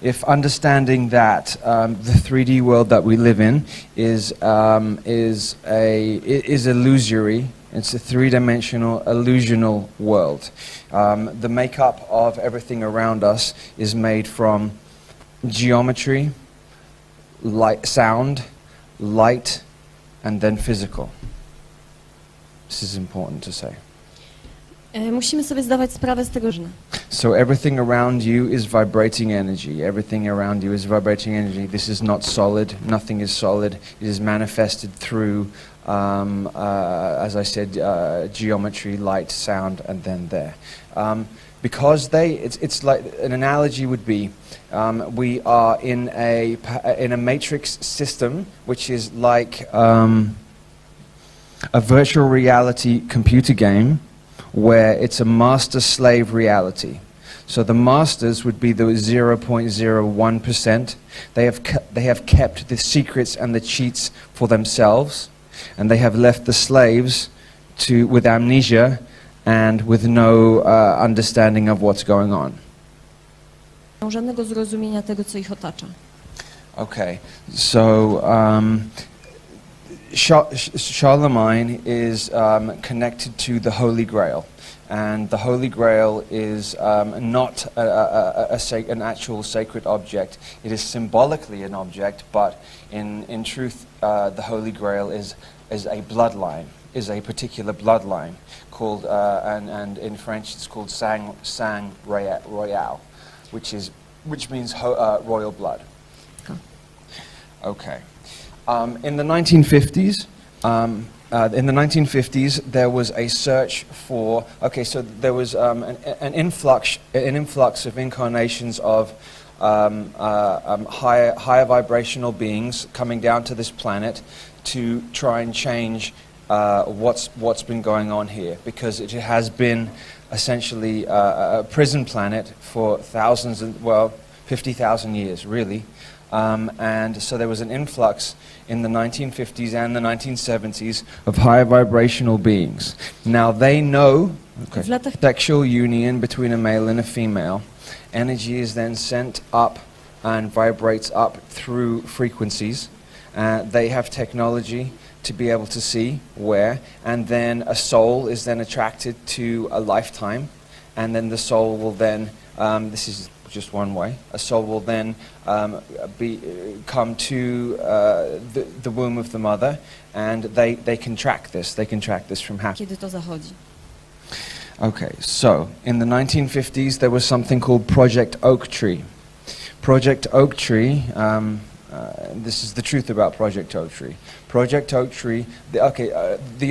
If understanding that the 3D world that we live in is illusory, it's a three-dimensional, illusional world. The makeup of everything around us is made from geometry, light, sound, light, and then physical. This is important to say. Musimy sobie zdawać sprawę z tego, że So everything around you is vibrating energy. Everything around you is vibrating energy. This is not solid. Nothing is solid. It is manifested through, as I said, geometry, light, sound, and then there. Because it's like an analogy would be, we are in a matrix system, which is like a virtual reality computer game, where it's a master-slave reality. So the masters would be the 0.01%. They have kept the secrets and the cheats for themselves, and they have left the slaves with amnesia and with no understanding of what's going on. żadnego zrozumienia tego, co ich otacza. Okay, so Charlemagne is connected to the Holy Grail, and the Holy Grail is not an actual sacred object. It is symbolically an object, but in truth, the Holy Grail is a bloodline, is a particular bloodline called, and in French it's called sang royal, which means royal blood. Okay. In the 1950s, there was a search for. Okay, so there was an influx of incarnations of higher vibrational beings coming down to this planet to try and change what's been going on here, because it has been essentially a prison planet for 50,000 years, really. And so there was an influx in the 1950s and the 1970s of higher vibrational beings. Now they know sexual union between a male and a female. Energy is then sent up and vibrates up through frequencies. They have technology to be able to see where, and then a soul is then attracted to a lifetime, and then the soul will then, this is just one way, a soul will then come to the womb of the mother, and they can track this. They can track this from happening. Kiedy to zachodzi? Okay, so in the 1950s there was something called Project Oak Tree. Project Oak Tree, this is the truth about Project Oak Tree. Project Oak Tree, the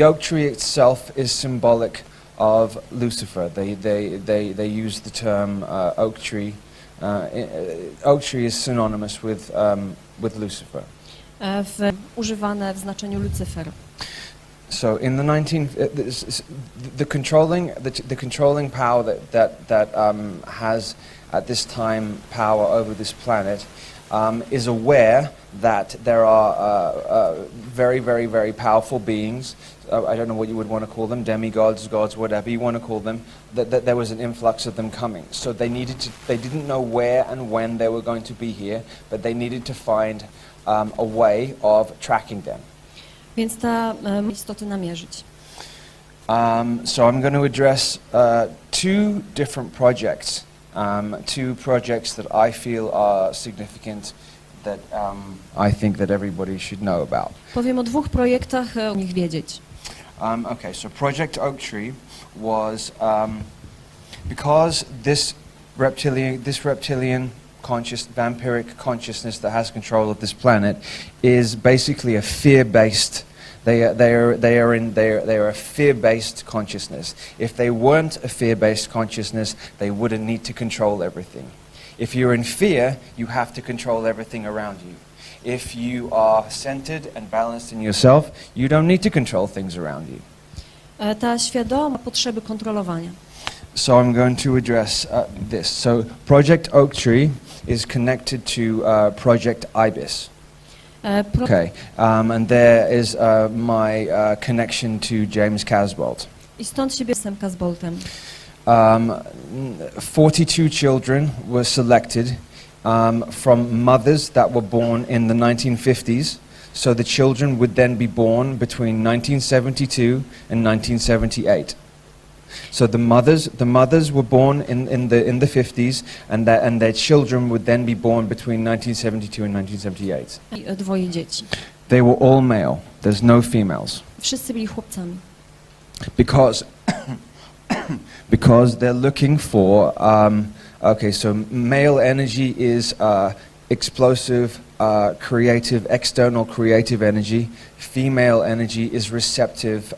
oak tree itself is symbolic of Lucifer. They use the term oak tree. Oak tree is synonymous with Lucifer. Używane w znaczeniu Lucyfer. So in the the controlling power that has at this time power over this planet is aware that there are very, very, very powerful beings. I don't know what you would want to call them, demigods, gods, whatever you want to call them, that there was an influx of them coming. So they didn't know where and when they were going to be here, but they needed to find a way of tracking them. Więc ta istoty namierzyć. So I'm going to address two different projects, two projects that I feel are significant, that I think that everybody should know about. Powiem o dwóch projektach, o nich wiedzieć. Okay, so Project Oak Tree was because this reptilian vampiric consciousness that has control of this planet is basically a fear-based. They are a fear-based consciousness. If they weren't a fear-based consciousness, they wouldn't need to control everything. If you're in fear, you have to control everything around you. If you are centered and balanced in yourself, you don't need to control things around you. Ta świadoma potrzeby kontrolowania. So I'm going to address this. So Project Oak Tree is connected to Project Ibis. Okay, and there is my connection to James Casbolt. I stąd siebie jestem Casboltem. 42 children were selected from mothers that were born in the 1950s. So the children would then be born between 1972 and 1978. So the mothers were born in the 50s, and their children would then be born between 1972 and 1978. I dwoje dzieci. They were all male. There's no females. Wszyscy byli chłopcami. Because because they're looking for okay, so male energy is explosive, creative, external creative energy. Female energy is receptive,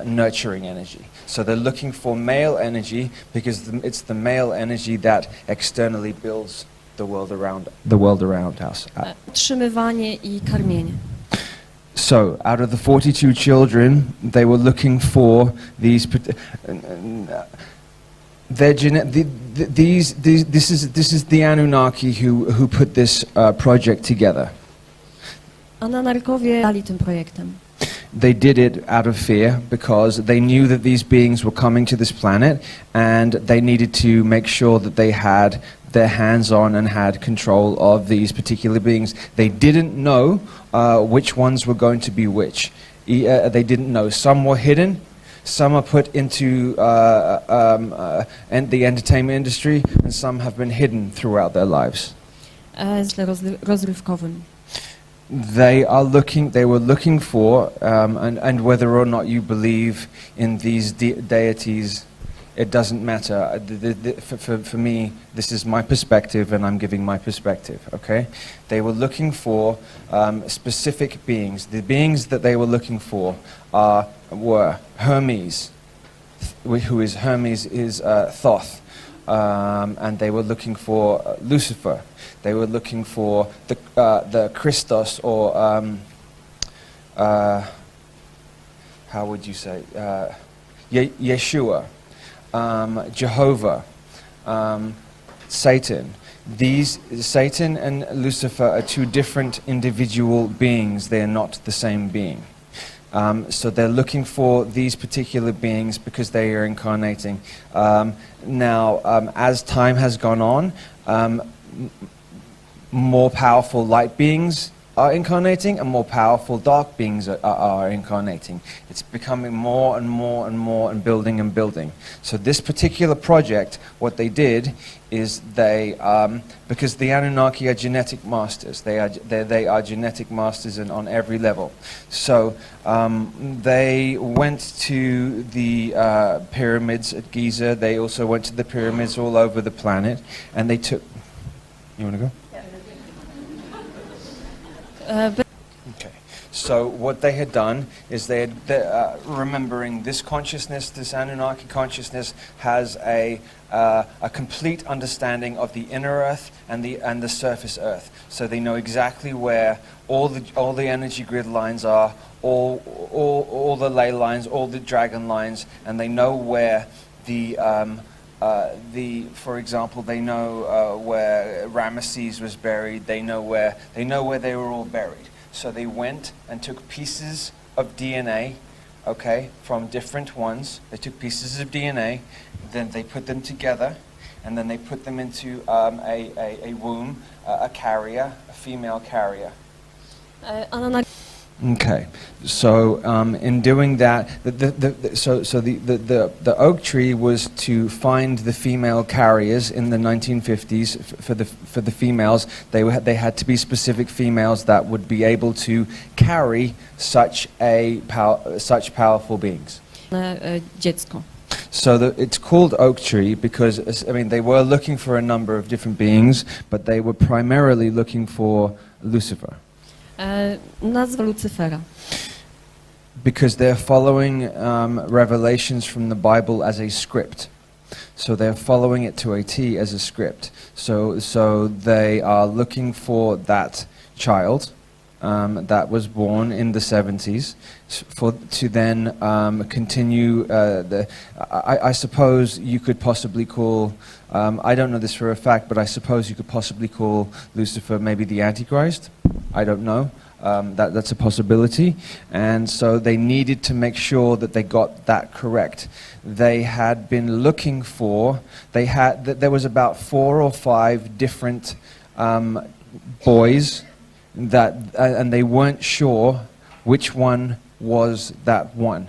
nurturing energy. So they're looking for male energy because it's the male energy that externally builds the world around us. Utrzymywanie I karmienie. So, out of the 42 children, they were looking for these. This is the Anunnaki who put this project together. Anunnakowie dali tym projektem. They did it out of fear because they knew that these beings were coming to this planet, and they needed to make sure that they had their hands on and had control of these particular beings. They didn't know which ones were going to be which. They didn't know. Some were hidden, some are put into the entertainment industry, and some have been hidden throughout their lives. Rozrywkowym. They were looking for, and whether or not you believe in these deities, it doesn't matter. For me, this is my perspective, and I'm giving my perspective, okay? They were looking for specific beings. The beings that they were looking for were Hermes, who is Thoth, and they were looking for Lucifer. They were looking for the Christos, or how would you say, Yeshua, Jehovah, Satan. Satan and Lucifer are two different individual beings. They are not the same being. So they're looking for these particular beings because they are incarnating. Now, as time has gone on, more powerful light beings are incarnating, and more powerful dark beings are incarnating. It's becoming more and more and more, and building. So this particular project, what they did is they, because the Anunnaki are genetic masters, they are genetic masters on every level. So they went to the pyramids at Giza. They also went to the pyramids all over the planet, and they took. You want to go? Okay. So what they had done is they had, remembering this consciousness, this Anunnaki consciousness, has a complete understanding of the inner Earth and the surface Earth. So they know exactly where all the energy grid lines are, all the ley lines, all the dragon lines, and they know where for example, they know where Ramesses was buried. They know where they were all buried. So they went and took pieces of DNA, okay, from different ones. They took pieces of DNA, then they put them together, and then they put them into a womb, a carrier, a female carrier. Okay, so in doing that, the oak tree was to find the female carriers in the 1950s. For the females, they had to be specific females that would be able to carry such powerful beings. Dziecko. So it's called oak tree because, I mean, they were looking for a number of different beings, but they were primarily looking for Lucifer. Nazwa Lucyfera. Because they're following revelations from the Bible as a script. So they're following it to a T as a script. So they are looking for that child that was born in the 70s to then continue I suppose you could possibly call, I don't know this for a fact, but I suppose you could possibly call Lucifer maybe the Antichrist. I don't know. that's a possibility. And so they needed to make sure that they got that correct. They had been looking for, there was about 4 or 5 different boys that, and they weren't sure which one was that one.